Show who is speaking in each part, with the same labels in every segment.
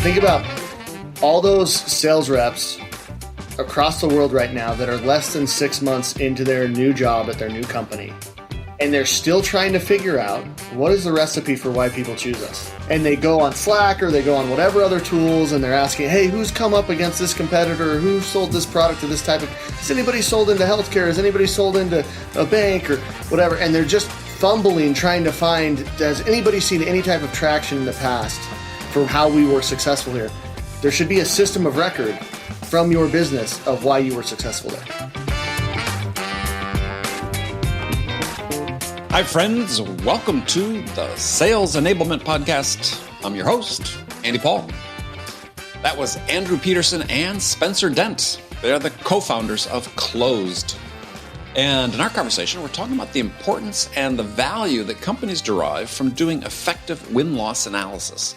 Speaker 1: think about all those sales reps across the world right now that are less than 6 months into their new job at their new company. And they're still trying to figure out what is the recipe for why people choose us. And they go on Slack or they go on whatever other tools and they're asking, hey, who's come up against this competitor? Who sold this product to this type of... Has anybody sold into healthcare? Has anybody sold into a bank or whatever? And they're just fumbling trying to find, has anybody seen any type of traction in the past for how we were successful here? There should be a system of record from your business of why you were successful there.
Speaker 2: Hi, friends. Welcome to the Sales Enablement Podcast. I'm your host, Andy Paul. That was Andrew Peterson and Spencer Dent. They're the co-founders of Clozd. And in our conversation, we're talking about the importance and the value that companies derive from doing effective win-loss analysis.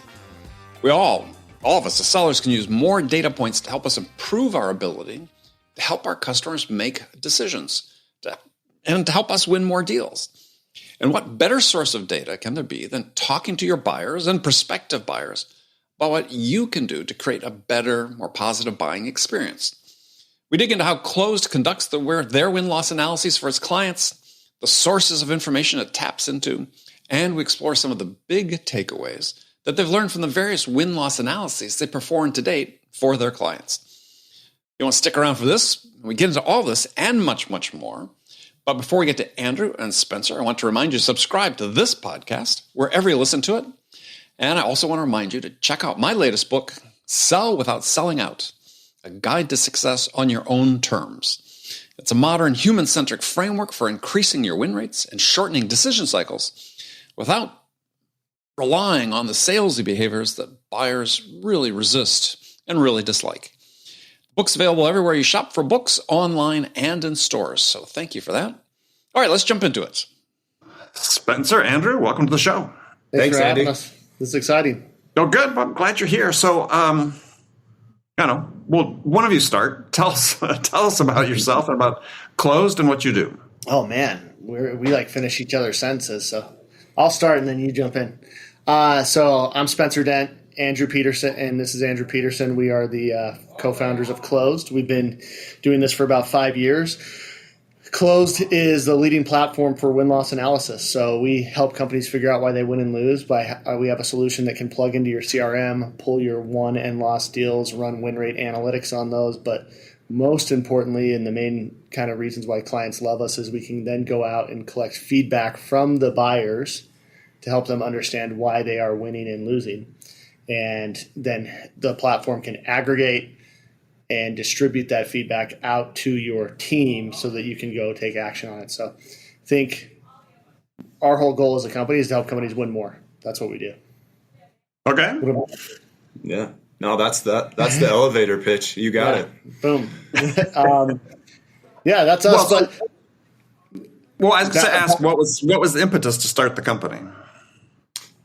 Speaker 2: All of us as sellers can use more data points to help us improve our ability to help our customers make decisions and to help us win more deals. And what better source of data can there be than talking to your buyers and prospective buyers about what you can do to create a better, more positive buying experience? We dig into how Clozd conducts their win-loss analyses for its clients, the sources of information it taps into, and we explore some of the big takeaways that they've learned from the various win-loss analyses they performed to date for their clients. You want to stick around for this? We get into all this and much, much more. But before we get to Andrew and Spencer, I want to remind you to subscribe to this podcast wherever you listen to it. And I also want to remind you to check out my latest book, Sell Without Selling Out, A Guide to Success on Your Own Terms. It's a modern human-centric framework for increasing your win rates and shortening decision cycles without relying on the salesy behaviors that buyers really resist and really dislike. Book's available everywhere you shop for books, online and in stores. So thank you for that. All right, let's jump into it.
Speaker 3: Spencer, Andrew, welcome to the show.
Speaker 1: Thanks for having us. This is exciting.
Speaker 3: Oh, good. Well, I'm glad you're here. So, one of you start. Tell us about yourself and about Clozd and what you do.
Speaker 1: Oh man, we like finish each other's sentences. So I'll start and then you jump in. So I'm Spencer Dent. Andrew Peterson, and this is Andrew Peterson. We are the co-founders of Clozd. We've been doing this for about 5 years. Clozd is the leading platform for win-loss analysis. So we help companies figure out why they win and lose. We have a solution that can plug into your CRM, pull your won and lost deals, run win rate analytics on those. But most importantly, and the main kind of reasons why clients love us is we can then go out and collect feedback from the buyers to help them understand why they are winning and losing. And then the platform can aggregate and distribute that feedback out to your team so that you can go take action on it. So I think our whole goal as a company is to help companies win more. That's what we do.
Speaker 3: Okay.
Speaker 4: Yeah. No, that's the elevator pitch. You got it.
Speaker 1: Boom. Yeah, that's us.
Speaker 3: Well, I was going to ask, what was the impetus to start the company?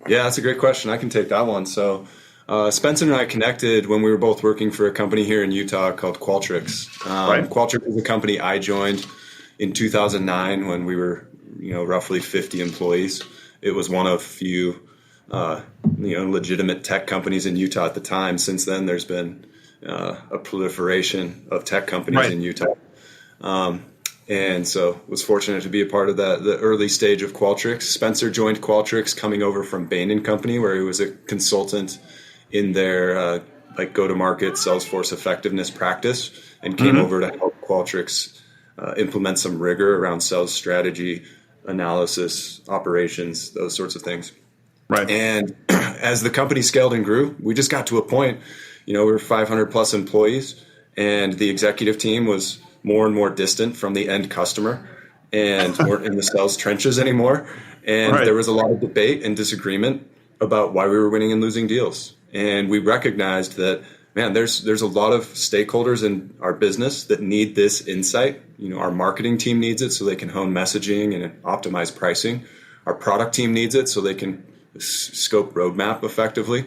Speaker 4: Yeah, that's a great question. I can take that one. So Spencer and I connected when we were both working for a company here in Utah called Qualtrics.
Speaker 3: Right.
Speaker 4: Qualtrics is a company I joined in 2009 when we were, roughly 50 employees. It was one of few, legitimate tech companies in Utah at the time. Since then, there's been a proliferation of tech companies in Utah. And so was fortunate to be a part of the early stage of Qualtrics. Spencer joined Qualtrics coming over from Bain & Company, where he was a consultant in their go-to-market Salesforce effectiveness practice, and came over to help Qualtrics implement some rigor around sales strategy, analysis, operations, those sorts of things.
Speaker 3: Right.
Speaker 4: And as the company scaled and grew, we just got to a point, we were 500 plus employees, and the executive team was more and more distant from the end customer and weren't in the sales trenches anymore. And there was a lot of debate and disagreement about why we were winning and losing deals. And we recognized that, man, there's a lot of stakeholders in our business that need this insight. Our marketing team needs it so they can hone messaging and optimize pricing. Our product team needs it so they can scope roadmap effectively.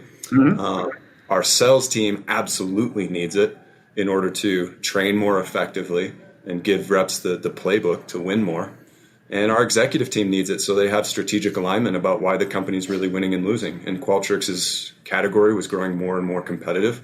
Speaker 4: Our sales team absolutely needs it in order to train more effectively and give reps the playbook to win more. And our executive team needs it, so they have strategic alignment about why the company's really winning and losing. And Qualtrics's category was growing more and more competitive.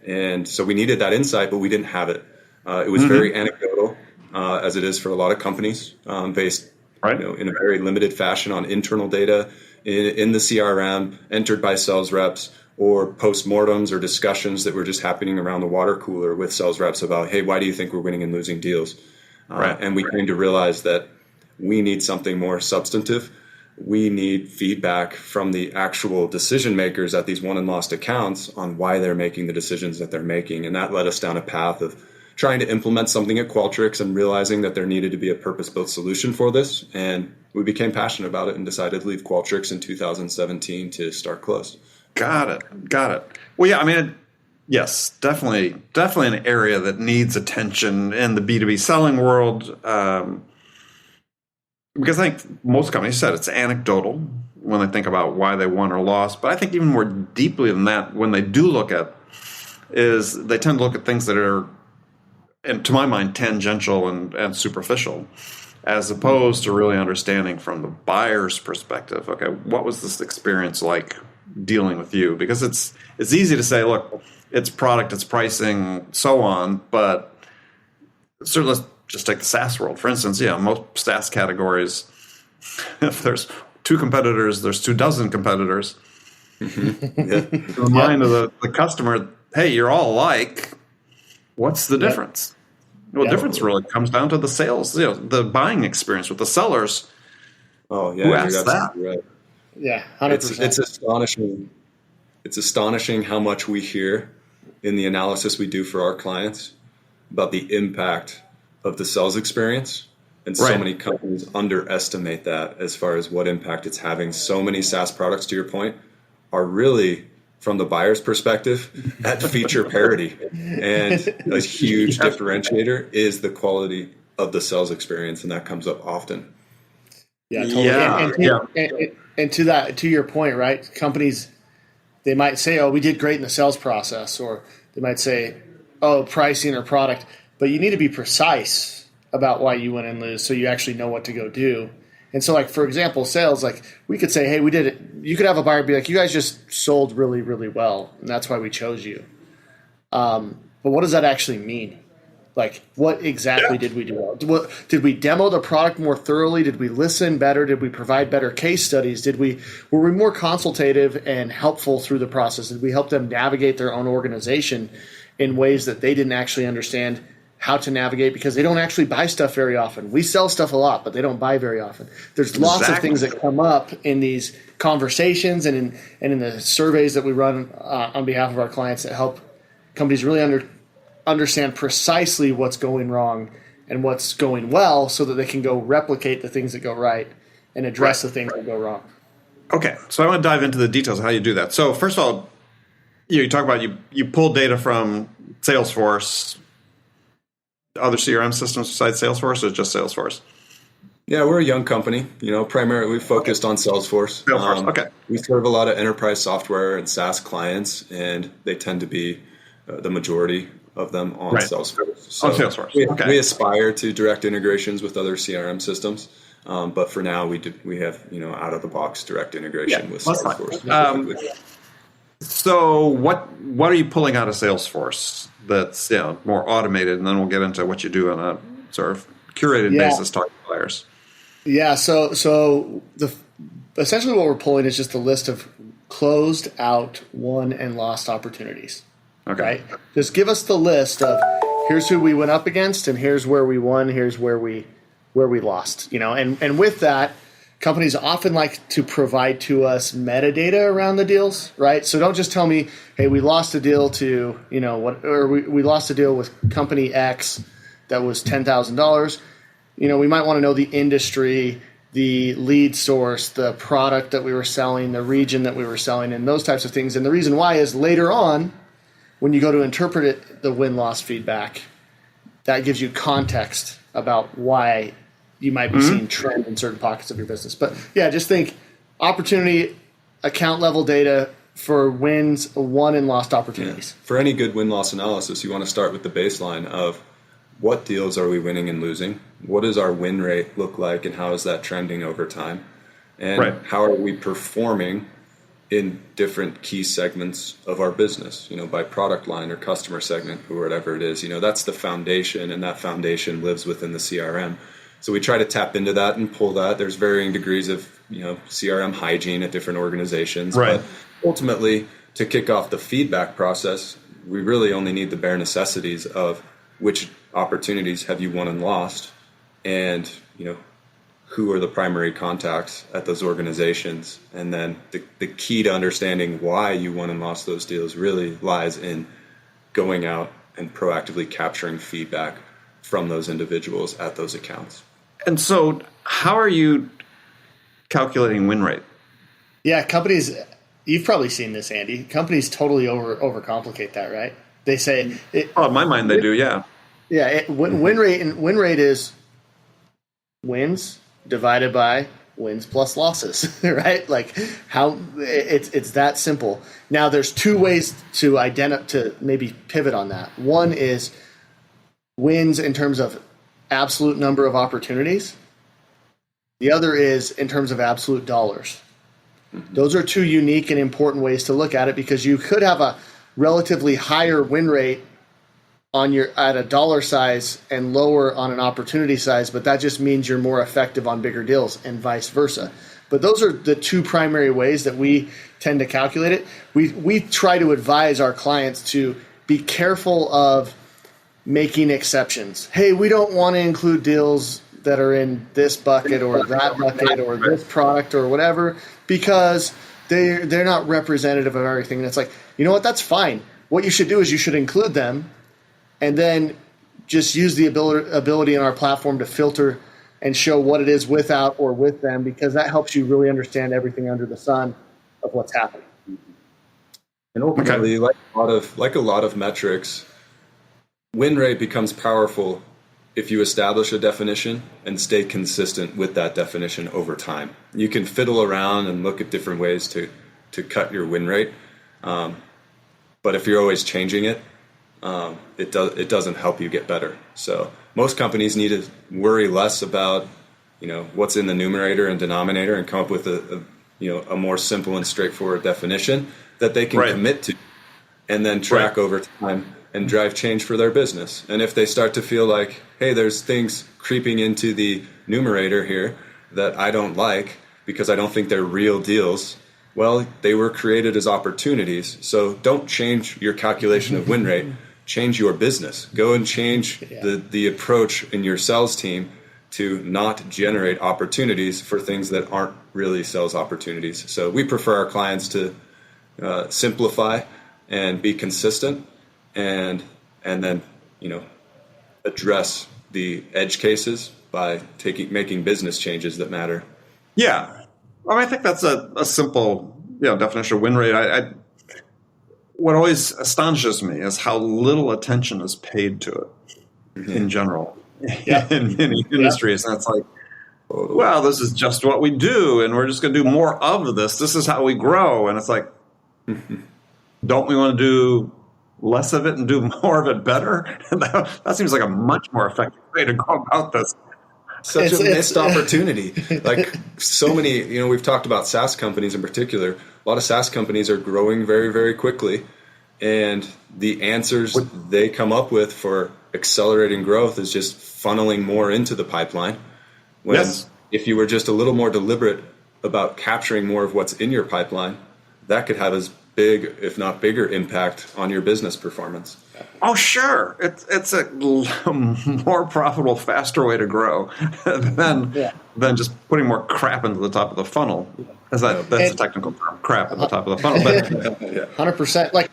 Speaker 4: And so we needed that insight, but we didn't have it. It was very anecdotal, as it is for a lot of companies, based in a very limited fashion on internal data in the CRM, entered by sales reps, or postmortems or discussions that were just happening around the water cooler with sales reps about, hey, why do you think we're winning and losing deals? And we came to realize that we need something more substantive. We need feedback from the actual decision makers at these won and lost accounts on why they're making the decisions that they're making. And that led us down a path of trying to implement something at Qualtrics and realizing that there needed to be a purpose-built solution for this. And we became passionate about it and decided to leave Qualtrics in 2017 to start Clozd.
Speaker 3: Got it. Well, yeah, I mean, yes, definitely an area that needs attention in the B2B selling world. Because I think most companies said it's anecdotal when they think about why they won or lost. But I think even more deeply than that, when they do look at, is they tend to look at things that are, and to my mind, tangential and superficial, as opposed to really understanding from the buyer's perspective. Okay, what was this experience like dealing with you? Because it's easy to say, look, it's product, it's pricing, so on, but certainly let's just take the SaaS world. For instance, most SaaS categories, if there's 2 competitors, there's 24 competitors. To the mind of the customer, hey, you're all alike. What's the difference? Well, the difference really comes down to the sales, the buying experience with the sellers.
Speaker 4: Oh, yeah.
Speaker 3: Who asked that?
Speaker 4: Right.
Speaker 1: Yeah, 100%.
Speaker 4: It's astonishing. It's astonishing how much we hear in the analysis we do for our clients about the impact of the sales experience. And so many companies underestimate that as far as what impact it's having. So many SaaS products, to your point, are really, from the buyer's perspective, at feature parity. And a huge differentiator is the quality of the sales experience, and that comes up often.
Speaker 1: Yeah, totally. And to your point, right? Companies, they might say, "Oh, we did great in the sales process," or they might say, "Oh, pricing or product." But you need to be precise about why you win and lose, so you actually know what to go do. And so, like, for example, sales, like, we could say, "Hey, we did it." You could have a buyer be like, "You guys just sold really, really well, and that's why we chose you." But what does that actually mean? Like, what exactly did we do well? Did we demo the product more thoroughly? Did we listen better? Did we provide better case studies? Were we more consultative and helpful through the process? Did we help them navigate their own organization in ways that they didn't actually understand how to navigate, because they don't actually buy stuff very often? We sell stuff a lot, but they don't buy very often. There's lots of things that come up in these conversations and in the surveys that we run on behalf of our clients that help companies really understand precisely what's going wrong and what's going well, so that they can go replicate the things that go right and address the things that go wrong.
Speaker 3: Okay, so I want to dive into the details of how you do that. So first of all, you talk about you pull data from Salesforce, other CRM systems besides Salesforce, or just Salesforce?
Speaker 4: Yeah, we're a young company. Primarily focused on Salesforce.
Speaker 3: Okay.
Speaker 4: We serve a lot of enterprise software and SaaS clients, and they tend to be the majority of them on Salesforce. So
Speaker 3: on Salesforce.
Speaker 4: We aspire to direct integrations with other CRM systems, but for now we have out of the box direct integration with Salesforce.
Speaker 3: So what are you pulling out of Salesforce that's more automated, and then we'll get into what you do on a sort of curated basis talking to players.
Speaker 1: Yeah, so essentially what we're pulling is just a list of closed out won and lost opportunities.
Speaker 3: Okay.
Speaker 1: Right? Just give us the list of here's who we went up against and here's where we won, here's where we lost. And with that, companies often like to provide to us metadata around the deals, right? So don't just tell me, hey, we lost a deal to, we lost a deal with company X that was $10,000. We might want to know the industry, the lead source, the product that we were selling, the region that we were selling, and those types of things. And the reason why is later on, when you go to interpret it, the win-loss feedback, that gives you context about why you might be seeing trend in certain pockets of your business. But yeah, just think opportunity, account level data for wins, won and lost opportunities.
Speaker 4: Yeah. For any good win-loss analysis, you want to start with the baseline of what deals are we winning and losing? What does our win rate look like, and how is that trending over time? And how are we performing in different key segments of our business, by product line or customer segment or whatever it is. That's the foundation, and that foundation lives within the CRM. So we try to tap into that and pull that. There's varying degrees of, CRM hygiene at different organizations.
Speaker 3: Right.
Speaker 4: But ultimately, to kick off the feedback process, we really only need the bare necessities of which opportunities have you won and lost, and, who are the primary contacts at those organizations. And then the key to understanding why you won and lost those deals really lies in going out and proactively capturing feedback from those individuals at those accounts.
Speaker 3: And so how are you calculating win rate?
Speaker 1: Yeah, companies, you've probably seen this, Andy. Companies totally overcomplicate that, right? They say...
Speaker 3: in my mind they do, yeah.
Speaker 1: Yeah, win rate is wins divided by wins plus losses, right? Like how it's that simple. Now there's two ways to maybe pivot on that. One is wins in terms of absolute number of opportunities. The other is in terms of absolute dollars. Those are two unique and important ways to look at it, because you could have a relatively higher win rate at a dollar size and lower on an opportunity size, but that just means you're more effective on bigger deals, and vice versa. But those are the two primary ways that we tend to calculate it. We try to advise our clients to be careful of making exceptions. Hey, we don't want to include deals that are in this bucket or that bucket or this product or whatever, because they're not representative of everything. And it's like, you know what, that's fine. What you should do is you should include them, and then just use the ability in our platform to filter and show what it is without or with them, because that helps you really understand everything under the sun of what's happening.
Speaker 4: And ultimately, like a lot of metrics, win rate becomes powerful if you establish a definition and stay consistent with that definition over time. You can fiddle around and look at different ways to cut your win rate, but if you're always changing it, it doesn't help you get better. So most companies need to worry less about what's in the numerator and denominator, and come up with a more simple and straightforward definition that they can commit to, and then track over time and drive change for their business. And if they start to feel like, hey, there's things creeping into the numerator here that I don't like because I don't think they're real deals, well, they were created as opportunities. So don't change your calculation of win rate. Change your business. Go and change the approach in your sales team to not generate opportunities for things that aren't really sales opportunities. So we prefer our clients to simplify and be consistent, and then address the edge cases by making business changes that matter.
Speaker 3: Yeah, well, I think that's a simple definition of win rate. What always astonishes me is how little attention is paid to it in general in many industries. And it's like, well, this is just what we do, and we're just going to do more of this. This is how we grow. And it's like, don't we want to do less of it and do more of it better? That seems like a much more effective way to go about this.
Speaker 4: Such a missed opportunity. Like so many, we've talked about SaaS companies in particular. A lot of SaaS companies are growing very, very quickly, and the answers they come up with for accelerating growth is just funneling more into the pipeline. When if you were just a little more deliberate about capturing more of what's in your pipeline, that could have as big, if not bigger, impact on your business performance.
Speaker 3: Oh, sure. It's a more profitable, faster way to grow than just putting more crap into the top of the funnel. That's a technical term, crap at the top of the funnel. But
Speaker 1: 100%.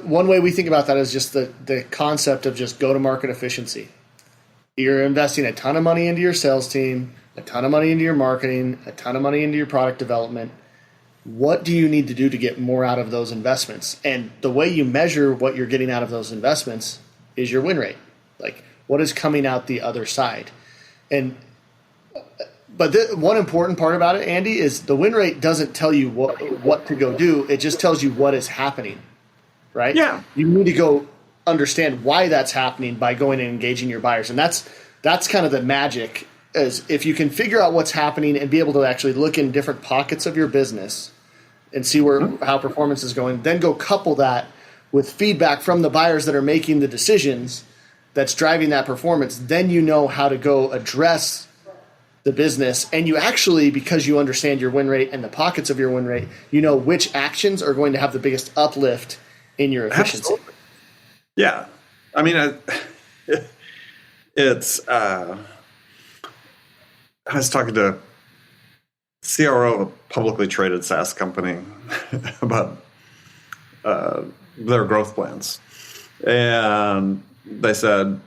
Speaker 1: One way we think about that is just the concept of just go-to-market efficiency. You're investing a ton of money into your sales team, a ton of money into your marketing, a ton of money into your product development. What do you need to do to get more out of those investments? And the way you measure what you're getting out of those investments is your win rate. Like, what is coming out the other side? But one important part about it, Andy, is the win rate doesn't tell you what to go do. It just tells you what is happening, right?
Speaker 3: Yeah.
Speaker 1: You need to go understand why that's happening by going and engaging your buyers. And that's kind of the magic, is if you can figure out what's happening and be able to actually look in different pockets of your business and see how performance is going, then go couple that with feedback from the buyers that are making the decisions that's driving that performance. Then you know how to go address the business, and you actually, because you understand your win rate and the pockets of your win rate, you know which actions are going to have the biggest uplift in your efficiency.
Speaker 3: Absolutely. Yeah. I mean, it's I was talking to CRO of a publicly traded SaaS company about their growth plans. And they said,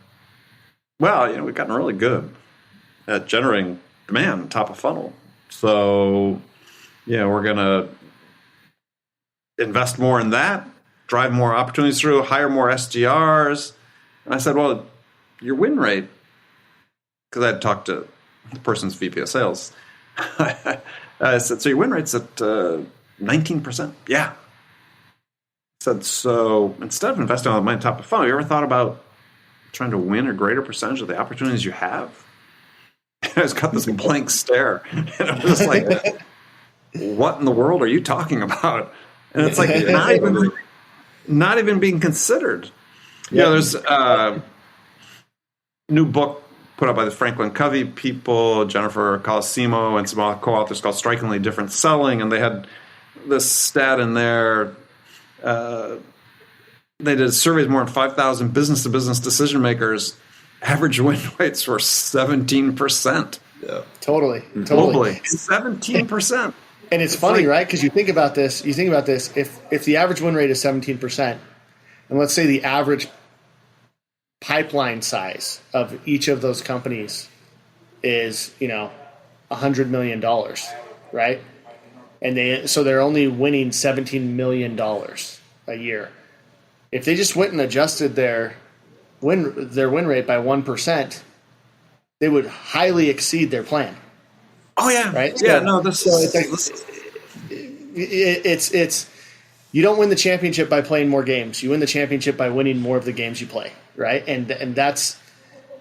Speaker 3: well, we've gotten really good at generating demand top of funnel. So, we're going to invest more in that, drive more opportunities through, hire more SDRs. And I said, well, your win rate, because I had talked to the person's VP of sales. I said, so your win rate's at 19%. Yeah. I said, so instead of investing all the money top of funnel, you ever thought about trying to win a greater percentage of the opportunities you have? I just got this blank stare. And I was just like, what in the world are you talking about? And it's like not even being considered.
Speaker 1: Yeah.
Speaker 3: There's a new book put out by the Franklin Covey people, Jennifer Colosimo, and some co-authors called Strikingly Different Selling. And they had this stat in there. They did surveys more than 5,000 business-to-business decision makers. Average win rates were 17%.
Speaker 1: Yeah, totally.
Speaker 3: Globally, 17%.
Speaker 1: And it's funny, right? Because you think about this. If the average win rate is 17%, and let's say the average pipeline size of each of those companies is, $100 million, right? And they're only winning $17 million a year. If they just went and adjusted their win rate by 1%, they would highly exceed their plan.
Speaker 3: Oh yeah,
Speaker 1: right.
Speaker 3: Yeah,
Speaker 1: it's you don't win the championship by playing more games. You win the championship by winning more of the games you play, right? And that's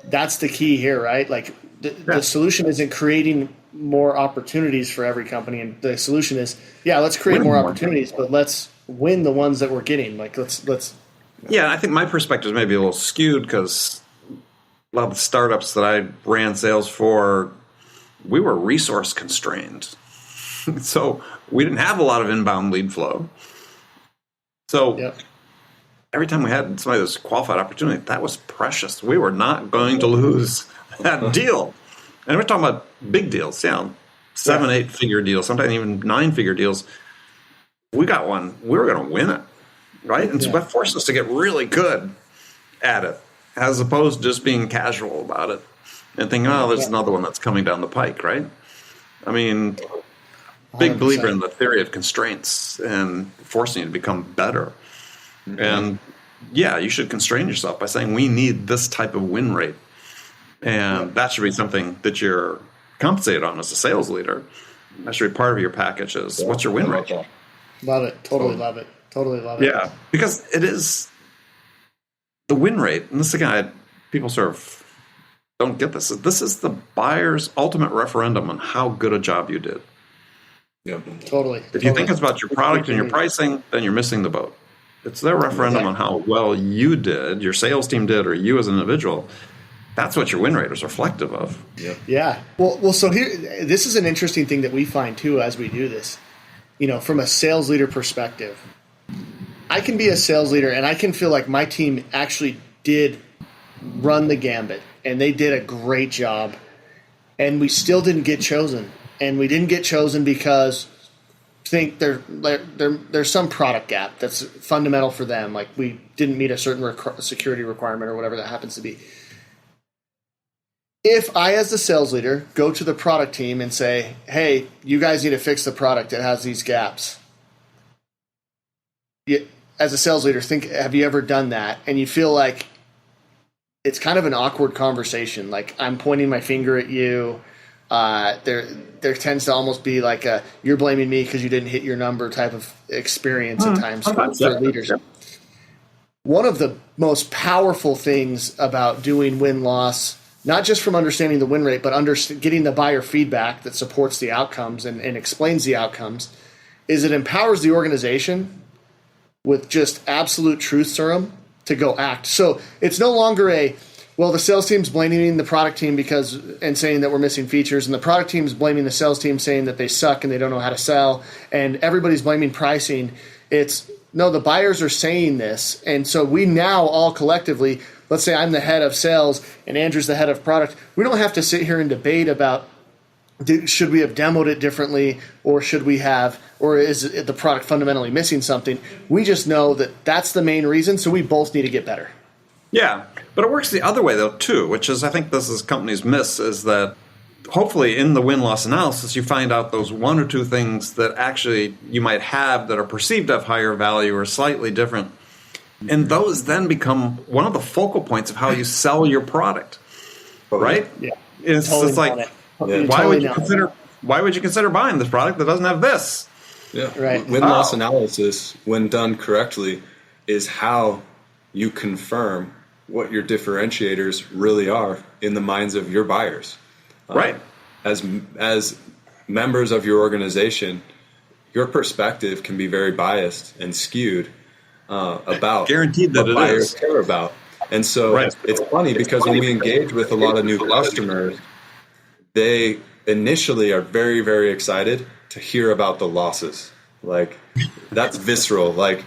Speaker 1: the key here, right? Like the solution isn't creating more opportunities for every company, and the solution is, let's create more opportunities, but let's win the ones that we're getting. Like let's.
Speaker 3: Yeah, I think my perspective is maybe a little skewed because a lot of the startups that I ran sales for, we were resource constrained. So we didn't have a lot of inbound lead flow. So every time we had somebody that was a qualified opportunity, that was precious. We were not going to lose that deal. And we're talking about big deals, 7, 8-figure deals, sometimes even 9-figure deals. We got one. We were going to win it. Right? And so that forced us to get really good at it, as opposed to just being casual about it and thinking, there's another one that's coming down the pike, right? I mean, big
Speaker 1: 100%.
Speaker 3: believer in the theory of constraints and forcing you to become better. Mm-hmm. And you should constrain yourself by saying, we need this type of win rate. And that should be something that you're compensated on as a sales leader. That should be part of your package is, what's your win rate?
Speaker 1: Love it. Totally love it.
Speaker 3: Yeah, because it is the win rate. And this again, people sort of don't get this. This is the buyer's ultimate referendum on how good a job you did.
Speaker 4: Yeah,
Speaker 1: totally.
Speaker 3: If you think it's about your product and your pricing, then you're missing the boat. It's their referendum on how well you did, your sales team did, or you as an individual. That's what your win rate is reflective of.
Speaker 1: Yeah. Well, so here, this is an interesting thing that we find too as we do this. From a sales leader perspective, I can be a sales leader and I can feel like my team actually did run the gambit and they did a great job, and we still didn't get chosen. And we didn't get chosen because think there's some product gap that's fundamental for them. Like we didn't meet a certain security requirement or whatever that happens to be. If I, as the sales leader, go to the product team and say, hey, you guys need to fix the product that has these gaps. As a sales leader, have you ever done that? And you feel like it's kind of an awkward conversation. Like I'm pointing my finger at you. There tends to almost be like a you're blaming me because you didn't hit your number type of experience at times for leaders. one of the most powerful things about doing win-loss, not just from understanding the win rate, but getting the buyer feedback that supports the outcomes and explains the outcomes, is it empowers the organization with just absolute truth serum to go act. So it's no longer the sales team's blaming the product team and saying that we're missing features, and the product team's blaming the sales team saying that they suck and they don't know how to sell, and everybody's blaming pricing. No, the buyers are saying this, and so we now all collectively, let's say I'm the head of sales and Andrew's the head of product, we don't have to sit here and debate about should we have demoed it differently, or is the product fundamentally missing something? We just know that that's the main reason, so we both need to get better.
Speaker 3: Yeah, but it works the other way, though, too, which is I think this is companies miss, is that hopefully in the win-loss analysis you find out those one or two things that actually you might have that are perceived to have higher value or slightly different. And those then become one of the focal points of how you sell your product, right?
Speaker 1: Yeah.
Speaker 3: It's like, why would you consider buying this product that doesn't have this?
Speaker 4: Yeah.
Speaker 1: Right.
Speaker 4: Win-loss analysis, when done correctly, is how you confirm what your differentiators really are in the minds of your buyers.
Speaker 3: Right.
Speaker 4: As members of your organization, your perspective can be very biased and skewed about
Speaker 3: guaranteed that
Speaker 4: what
Speaker 3: it
Speaker 4: buyers
Speaker 3: is.
Speaker 4: care about. And so it's funny because when we engage with a lot of new customers, they initially are very, very excited to hear about the losses. Like, that's visceral. Like,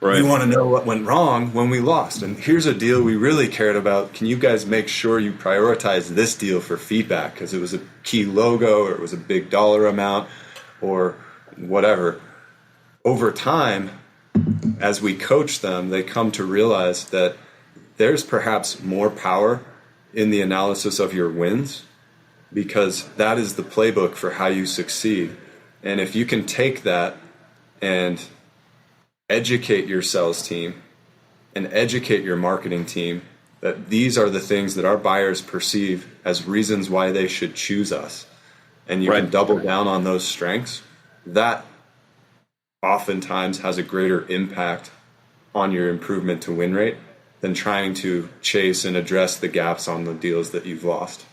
Speaker 4: we want to know what went wrong when we lost. And here's a deal we really cared about. Can you guys make sure you prioritize this deal for feedback? Because it was a key logo, or it was a big dollar amount, or whatever. Over time, as we coach them, they come to realize that there's perhaps more power in the analysis of your wins, because that is the playbook for how you succeed. And if you can take that and educate your sales team and educate your marketing team that these are the things that our buyers perceive as reasons why they should choose us, and you can double down on those strengths, that oftentimes has a greater impact on your improvement to win rate than trying to chase and address the gaps on the deals that you've lost.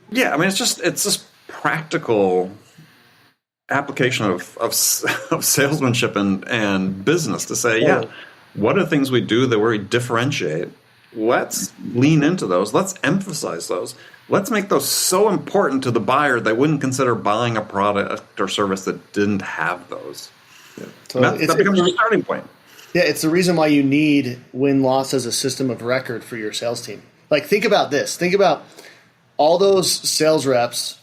Speaker 3: Yeah, I mean, it's just practical application of salesmanship and business to say, what are the things we do that we differentiate? Let's lean into those. Let's emphasize those. Let's make those so important to the buyer they wouldn't consider buying a product or service that didn't have those. Yeah. So that becomes your starting point.
Speaker 1: Yeah, it's the reason why you need win-loss as a system of record for your sales team. Like, think about this. Think about all those sales reps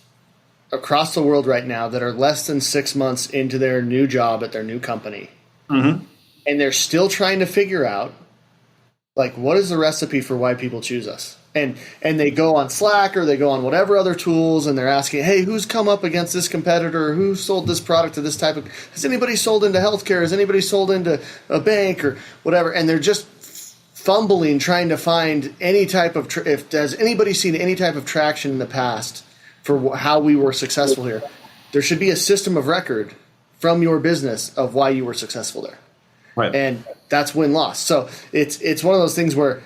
Speaker 1: across the world right now that are less than 6 months into their new job at their new company. Mm-hmm. And they're still trying to figure out, like, what is the recipe for why people choose us? And they go on Slack or they go on whatever other tools, and they're asking, hey, who's come up against this competitor? Who sold this product to this type of – has anybody sold into healthcare? Has anybody sold into a bank or whatever? And they're just fumbling trying to find any type of has anybody seen any type of traction in the past for how we were successful here? There should be a system of record from your business of why you were successful there. Right. And that's win-loss. So it's one of those things where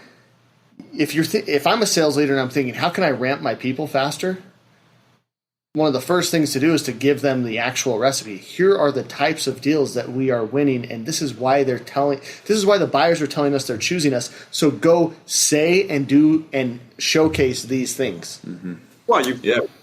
Speaker 1: if I'm a sales leader and I'm thinking, how can I ramp my people faster? One of the first things to do is to give them the actual recipe. Here are the types of deals that we are winning, and this is why the buyers are telling us they're choosing us. So go say and do and showcase these things.
Speaker 3: Mm-hmm. Well,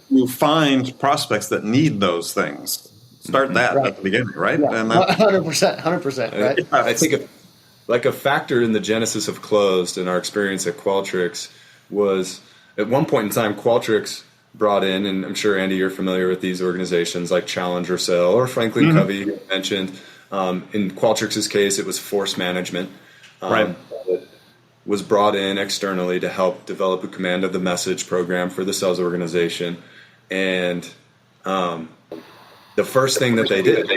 Speaker 3: you find prospects that need those things. Start that at the beginning, right?
Speaker 1: Yeah.
Speaker 3: And
Speaker 1: 100%, right?
Speaker 4: I think a factor in the genesis of Clozd and our experience at Qualtrics was, at one point in time, Qualtrics brought in, and I'm sure, Andy, you're familiar with these organizations like Challenger Sale or Franklin Covey, you mentioned. In Qualtrics' case, it was Force Management. That was brought in externally to help develop a command of the message program for the sales organization. And the first thing that they did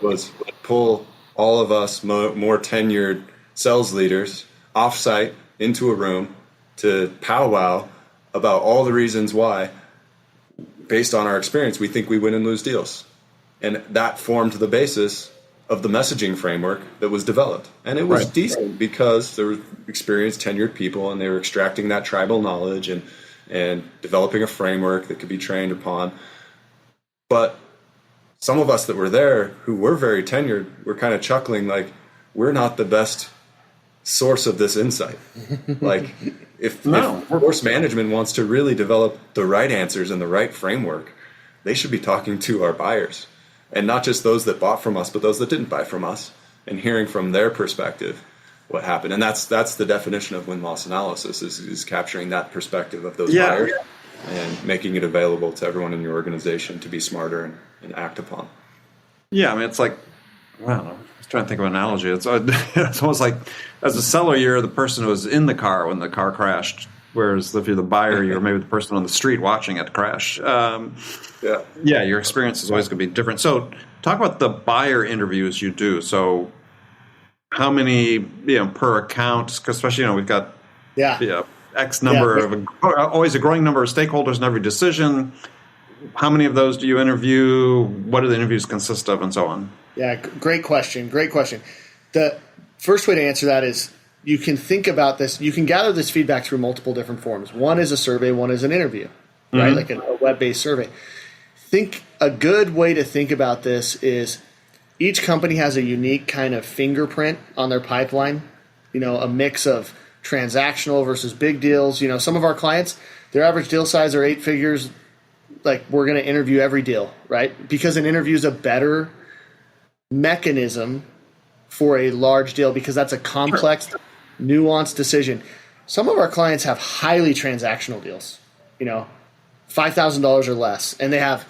Speaker 4: was pull all of us more tenured sales leaders offsite into a room to powwow about all the reasons why, based on our experience, we think we win and lose deals. And that formed the basis of the messaging framework that was developed. And it was
Speaker 3: Right.
Speaker 4: decent because there were experienced, tenured people, and they were extracting that tribal knowledge and developing a framework that could be trained upon. But some of us that were there who were very tenured were kind of chuckling like, we're not the best source of this insight. Like, if force management wants to really develop the right answers and the right framework, they should be talking to our buyers. And not just those that bought from us, but those that didn't buy from us, and hearing from their perspective what happened. And that's the definition of win-loss analysis, is capturing that perspective of those buyers and making it available to everyone in your organization to be smarter and act upon.
Speaker 3: Yeah, I mean, it's like, I don't know. I was trying to think of an analogy. It's almost like, as a seller, you're the person who was in the car when the car crashed, whereas if you're the buyer, you're maybe the person on the street watching it crash. Yeah, your experience is always going to be different. So talk about the buyer interviews you do. So how many, per account, especially, we've got X number of, always a growing number of stakeholders in every decision. How many of those do you interview? What do the interviews consist of, and so on?
Speaker 1: Yeah, great question. Great question. The first way to answer that is you can think about this. You can gather this feedback through multiple different forms. One is a survey. One is an interview, right? Like a web-based survey. A good way to think about this is each company has a unique kind of fingerprint on their pipeline, a mix of transactional versus big deals. Some of our clients, their average deal size are 8 figures. Like, we're going to interview every deal, right? Because an interview is a better mechanism for a large deal, because that's a complex, nuanced decision. Some of our clients have highly transactional deals, $5,000 or less, and they have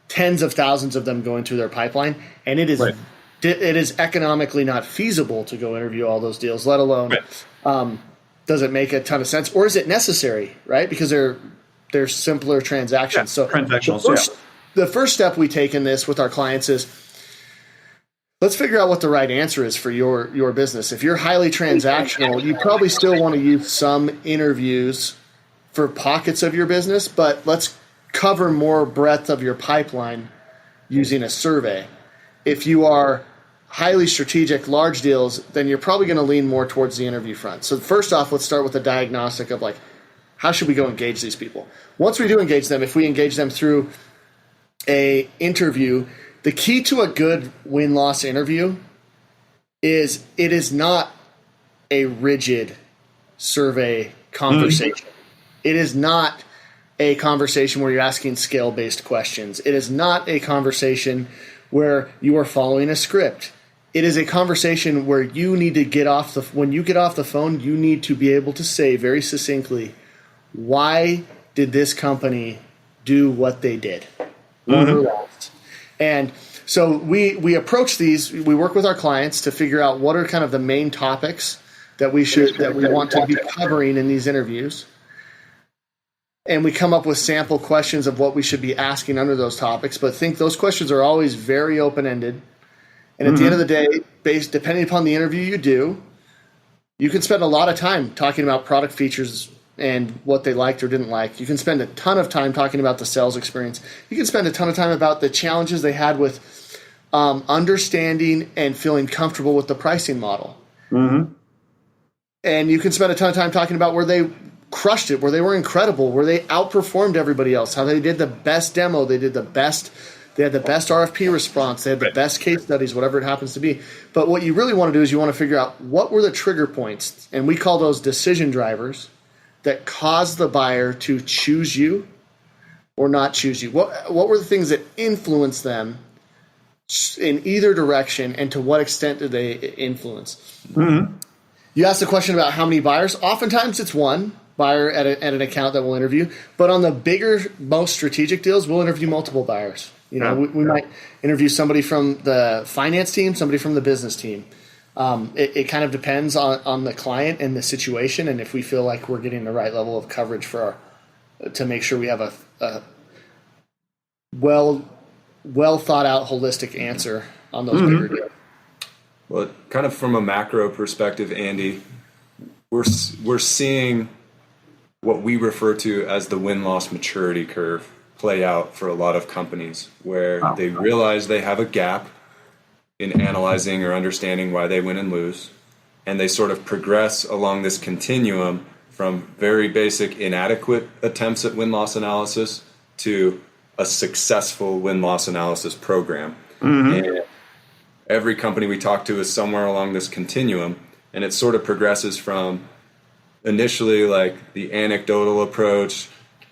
Speaker 1: tens of thousands of them going through their pipeline, and it is economically not feasible to go interview all those deals, let alone does it make a ton of sense, or is it necessary, right? Because they're simpler transactions. So the first step we take in this with our clients is, let's figure out what the right answer is for your business. If you're highly transactional, you probably still want to use some interviews for pockets of your business, but let's cover more breadth of your pipeline using a survey. If you are highly strategic, large deals, then you're probably going to lean more towards the interview front. So first off, let's start with a diagnostic of, like, how should we go engage these people? Once we do engage them, if we engage them through a interview, the key to a good win-loss interview is it is not a rigid survey conversation. It is not a conversation where you're asking scale-based questions. It is not a conversation where you are following a script. It is a conversation where you need to when you get off the phone, you need to be able to say very succinctly, why did this company do what they did? And so we approach these, we work with our clients to figure out what are kind of the main topics that we want to be covering in these interviews. And we come up with sample questions of what we should be asking under those topics, but think those questions are always very open-ended. And at the end of the day, depending upon the interview you do, you can spend a lot of time talking about product features and what they liked or didn't like. You can spend a ton of time talking about the sales experience. You can spend a ton of time about the challenges they had with understanding and feeling comfortable with the pricing model. And you can spend a ton of time talking about where they crushed it, where they were incredible, where they outperformed everybody else, how they did the best demo, they had the best RFP response, they had the best case studies, whatever it happens to be. But what you really want to do is you want to figure out what were the trigger points, and we call those decision drivers, that caused the buyer to choose you or not choose you. What were the things that influenced them in either direction, and to what extent did they influence? You asked a question about how many buyers. Oftentimes it's one buyer at an account that we'll interview, but on the bigger, most strategic deals, we'll interview multiple buyers. We might interview somebody from the finance team, somebody from the business team. It kind of depends on the client and the situation, and if we feel like we're getting the right level of coverage to make sure we have a well thought out holistic answer on those bigger deals.
Speaker 4: Well, kind of from a macro perspective, Andy, we're seeing what we refer to as the win-loss maturity curve play out for a lot of companies, where they realize they have a gap in analyzing or understanding why they win and lose. And they sort of progress along this continuum from very basic inadequate attempts at win-loss analysis to a successful win-loss analysis program. And every company we talk to is somewhere along this continuum, and it sort of progresses from initially like the anecdotal approach,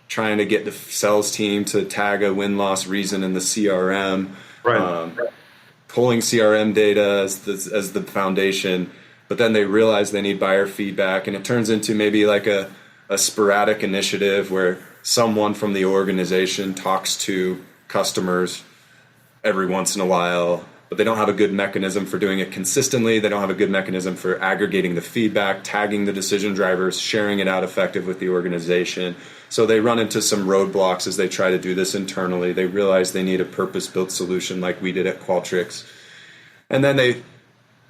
Speaker 4: trying to get the sales team to tag a win-loss reason in the CRM, pulling CRM data as the foundation, but then they realize they need buyer feedback, and it turns into maybe like a sporadic initiative where someone from the organization talks to customers every once in a while, but they don't have a good mechanism for doing it consistently. They don't have a good mechanism for aggregating the feedback, tagging the decision drivers, sharing it out effective with the organization. So they run into some roadblocks as they try to do this internally. They realize they need a purpose-built solution like we did at Qualtrics. And then they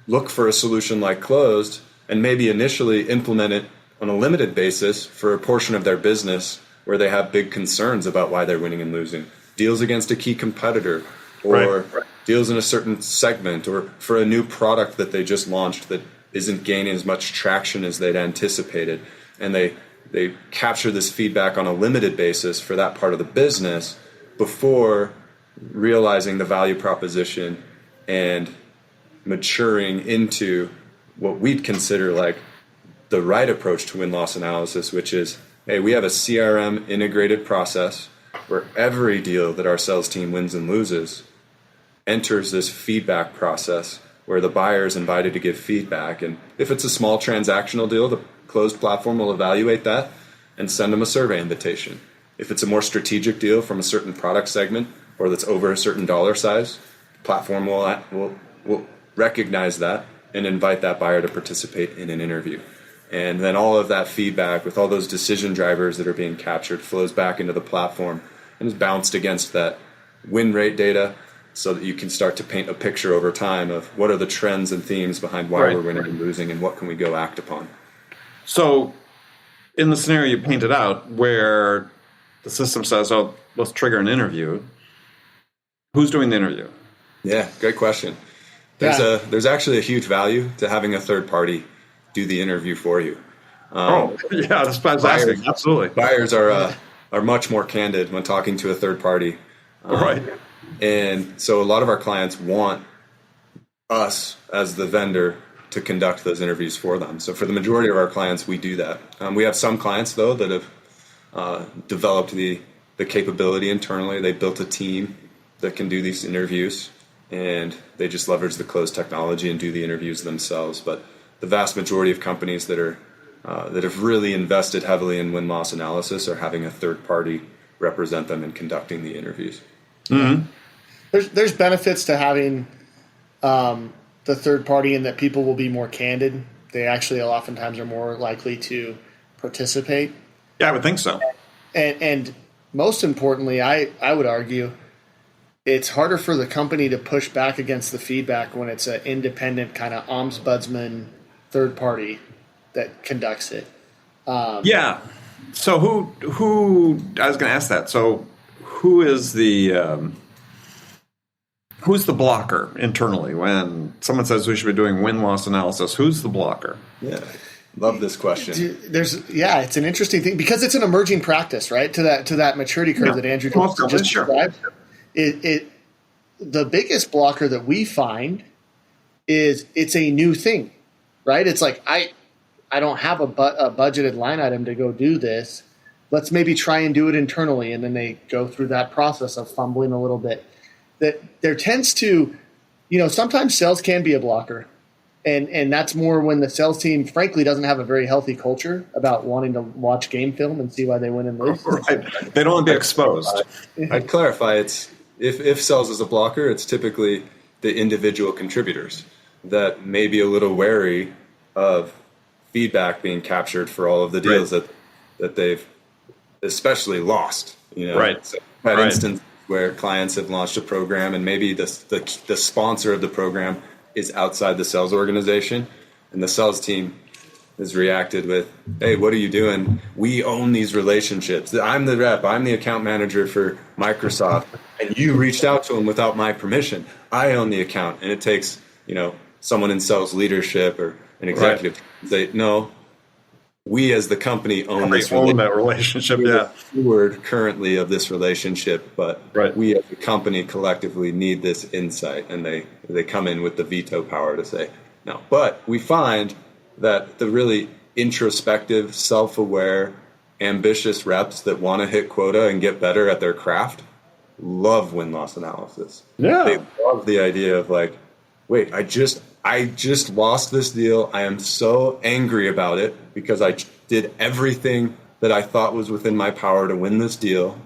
Speaker 4: look for a solution like Clozd and maybe initially implement it on a limited basis for a portion of their business where they have big concerns about why they're winning and losing. Deals against a key competitor, or deals in a certain segment, or for a new product that they just launched that isn't gaining as much traction as they'd anticipated. And they capture this feedback on a limited basis for that part of the business before realizing the value proposition and maturing into what we'd consider like the right approach to win-loss analysis, which is, hey, we have a CRM integrated process where every deal that our sales team wins and loses enters this feedback process where the buyer is invited to give feedback. And if it's a small transactional deal, the Clozd platform will evaluate that and send them a survey invitation. If it's a more strategic deal from a certain product segment or that's over a certain dollar size, the platform will recognize that and invite that buyer to participate in an interview. And then all of that feedback with all those decision drivers that are being captured flows back into the platform and is bounced against that win rate data so that you can start to paint a picture over time of what are the trends and themes behind why we're winning and losing and what can we go act upon.
Speaker 3: So in the scenario you painted out where the system says, oh, let's trigger an interview, who's doing the interview?
Speaker 4: Yeah, great question. There's actually a huge value to having a third party do the interview for you.
Speaker 3: That's what I was asking. Absolutely.
Speaker 4: Buyers are much more candid when talking to a third party. And so a lot of our clients want us as the vendor to conduct those interviews for them. So for the majority of our clients, we do that. We have some clients, though, that have developed the capability internally. They built a team that can do these interviews, and they just leverage the Clozd technology and do the interviews themselves. But the vast majority of companies that have really invested heavily in win-loss analysis are having a third party represent them in conducting the interviews.
Speaker 1: Mm-hmm. There's benefits to having the third party in that people will be more candid. They actually oftentimes are more likely to participate.
Speaker 3: Yeah, I would think so.
Speaker 1: And most importantly, I would argue it's harder for the company to push back against the feedback when it's an independent kind of ombudsman third party that conducts it.
Speaker 3: So who I was going to ask that. So who is who's the blocker internally when someone says we should be doing win-loss analysis? Who's the blocker?
Speaker 4: Yeah, love this question.
Speaker 1: It's an interesting thing because it's an emerging practice, right? To that maturity curve that Andrew just described. The biggest blocker that we find is it's a new thing, right? It's like I don't have a budgeted line item to go do this. Let's maybe try and do it internally, and then they go through that process of fumbling a little bit. That there tends to, sometimes sales can be a blocker, and that's more when the sales team, frankly, doesn't have a very healthy culture about wanting to watch game film and see why they win and lose.
Speaker 3: Right, they don't want to be exposed.
Speaker 4: I'd clarify, it's if sales is a blocker, it's typically the individual contributors that may be a little wary of feedback being captured for all of the deals that they've especially lost. So that instance where clients have launched a program and maybe the sponsor of the program is outside the sales organization, and the sales team has reacted with, hey, what are you doing? We own these relationships. I'm the rep. I'm the account manager for Microsoft. And you reached out to them without my permission. I own the account. And it takes, someone in sales leadership or an executive to say, no, we as the company own this
Speaker 3: that relationship.
Speaker 4: We're the steward currently of this relationship, but we as a company collectively need this insight. And they come in with the veto power to say no. But we find that the really introspective, self-aware, ambitious reps that want to hit quota and get better at their craft love win-loss analysis.
Speaker 3: Yeah.
Speaker 4: They love the idea of like, wait, I just lost this deal. I am so angry about it because I did everything that I thought was within my power to win this deal,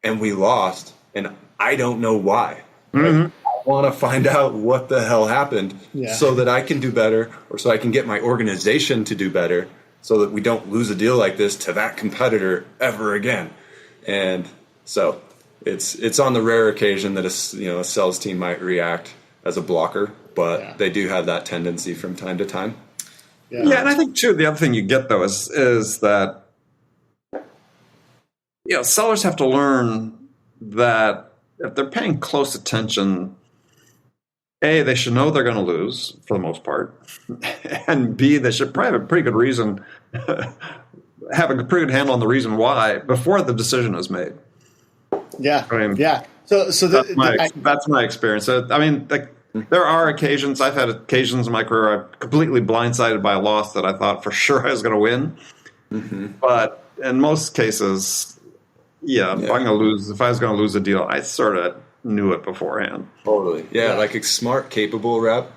Speaker 4: and we lost, and I don't know why.
Speaker 3: Mm-hmm.
Speaker 4: Like, I want to find out what the hell happened so that I can do better, or so I can get my organization to do better, so that we don't lose a deal like this to that competitor ever again. And so it's on the rare occasion that a sales team might react as a blocker, but they do have that tendency from time to time.
Speaker 3: Yeah, and I think too the other thing you get though is that sellers have to learn that if they're paying close attention, A, they should know they're going to lose for the most part, and B, they should probably have a pretty good reason, have a pretty good handle on the reason why before the decision is made.
Speaker 1: Yeah,
Speaker 3: I mean,
Speaker 1: So
Speaker 3: that's my experience. I mean, there are occasions, I've had occasions in my career I'm completely blindsided by a loss that I thought for sure I was going to win. Mm-hmm. But in most cases, if I was going to lose a deal, I sort of knew it beforehand.
Speaker 4: Totally. Yeah, like a smart, capable rep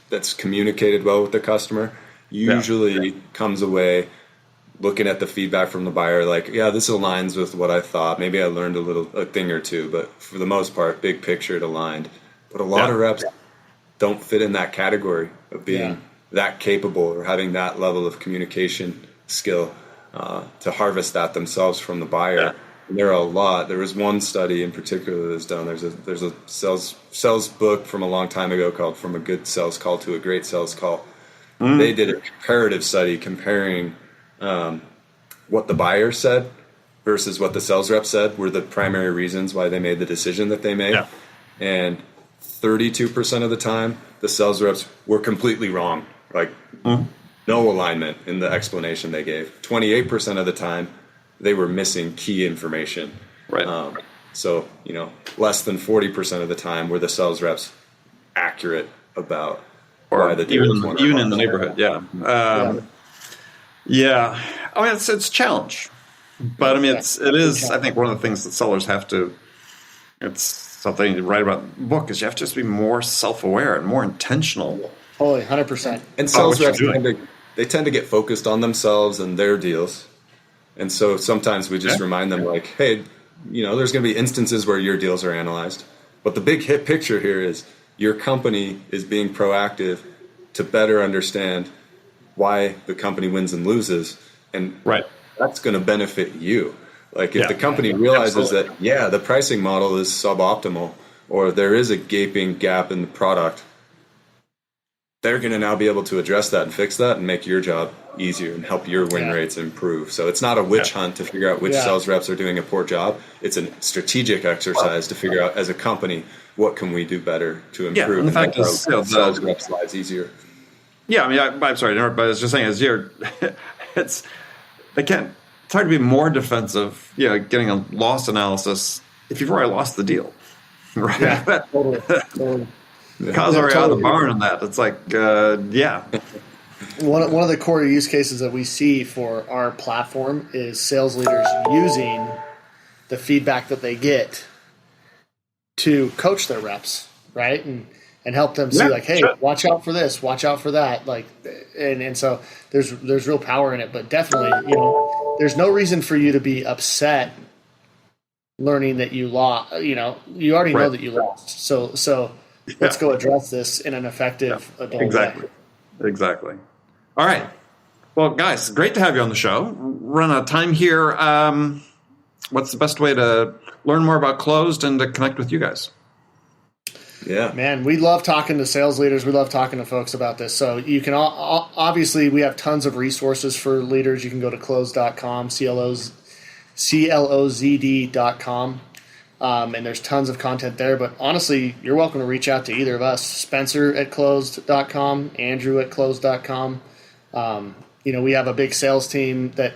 Speaker 4: that's communicated well with the customer usually comes away looking at the feedback from the buyer like, this aligns with what I thought. Maybe I learned a thing or two, but for the most part, big picture, it aligned. But a lot of reps don't fit in that category of being that capable or having that level of communication skill to harvest that themselves from the buyer. Yeah. And there are a lot. There was one study in particular that was done. There's a sales book from a long time ago called From a Good Sales Call to a Great Sales Call. Mm. They did a comparative study comparing what the buyer said versus what the sales rep said were the primary reasons why they made the decision that they made. Yeah. And 32% of the time, the sales reps were completely wrong, like no alignment in the explanation they gave. 28% of the time, they were missing key information. Right. So, less than 40% of the time were the sales reps accurate about why the deal was won.
Speaker 3: Even in the neighborhood, yeah. I mean, it's a challenge, but I mean, it is. I think one of the things that sellers have to. It's something to write about in the book is you have to just be more self-aware and more intentional.
Speaker 1: Totally, 100%.
Speaker 4: And sales reps tend to get focused on themselves and their deals, and so sometimes we just remind them like, hey, there's going to be instances where your deals are analyzed, but the big hit picture here is your company is being proactive to better understand why the company wins and loses, and that's going to benefit you. Like if the company realizes that, the pricing model is suboptimal or there is a gaping gap in the product, they're going to now be able to address that and fix that and make your job easier and help your win rates improve. So it's not a witch hunt to figure out which sales reps are doing a poor job. It's a strategic exercise to figure out as a company, what can we do better to improve
Speaker 3: and the fact is,
Speaker 4: sales reps' lives easier.
Speaker 3: Yeah, I mean, I'm sorry to interrupt, but I was just saying, it's hard to be more defensive, getting a loss analysis if you've already lost the deal, right?
Speaker 1: Yeah, totally.
Speaker 3: Cause already out of the barn on that. It's like,
Speaker 1: One of the core use cases that we see for our platform is sales leaders using the feedback that they get to coach their reps, right? And help them see like, hey, watch out for this, watch out for that. Like, and so there's real power in it, but definitely, there's no reason for you to be upset learning that you lost, you already know that you lost. So let's go address this in an effective adult way.
Speaker 3: Exactly. All right. Well, guys, great to have you on the show. Run out of time here. What's the best way to learn more about Clozd and to connect with you guys?
Speaker 4: Yeah.
Speaker 1: Man, we love talking to sales leaders. We love talking to folks about this. So you can obviously we have tons of resources for leaders. You can go to clozd.com, CLOZD.com. And there's tons of content there. But honestly, you're welcome to reach out to either of us, Spencer at Clozd.com, Andrew at Clozd.com. We have a big sales team that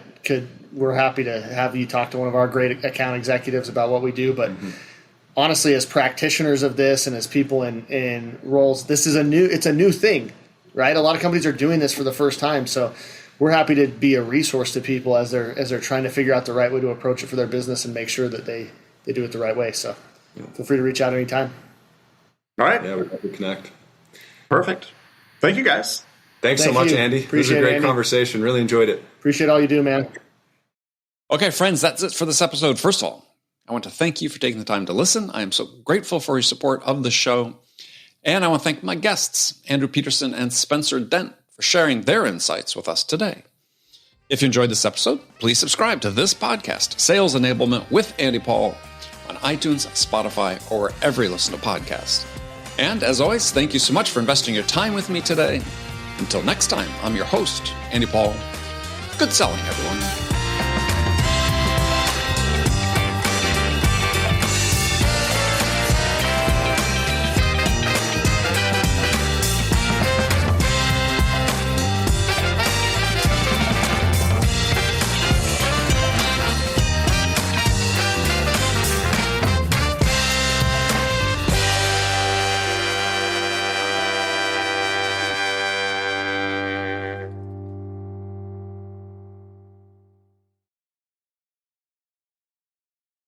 Speaker 1: we're happy to have you talk to one of our great account executives about what we do. But honestly, as practitioners of this and as people in roles, it's a new thing, right? A lot of companies are doing this for the first time. So we're happy to be a resource to people as they're trying to figure out the right way to approach it for their business and make sure that they do it the right way. So feel free to reach out anytime.
Speaker 3: All right.
Speaker 4: Yeah, we're happy to connect.
Speaker 3: Perfect. Thank you, guys.
Speaker 4: Thanks so much, Andy. It was a great conversation. Really enjoyed it.
Speaker 1: Appreciate all you do, man.
Speaker 2: Okay, friends, that's it for this episode. First of all, I want to thank you for taking the time to listen. I am so grateful for your support of the show. And I want to thank my guests, Andrew Peterson and Spencer Dent, for sharing their insights with us today. If you enjoyed this episode, please subscribe to this podcast, Sales Enablement with Andy Paul, on iTunes, Spotify, or wherever you listen to podcasts. And as always, thank you so much for investing your time with me today. Until next time, I'm your host, Andy Paul. Good selling, everyone.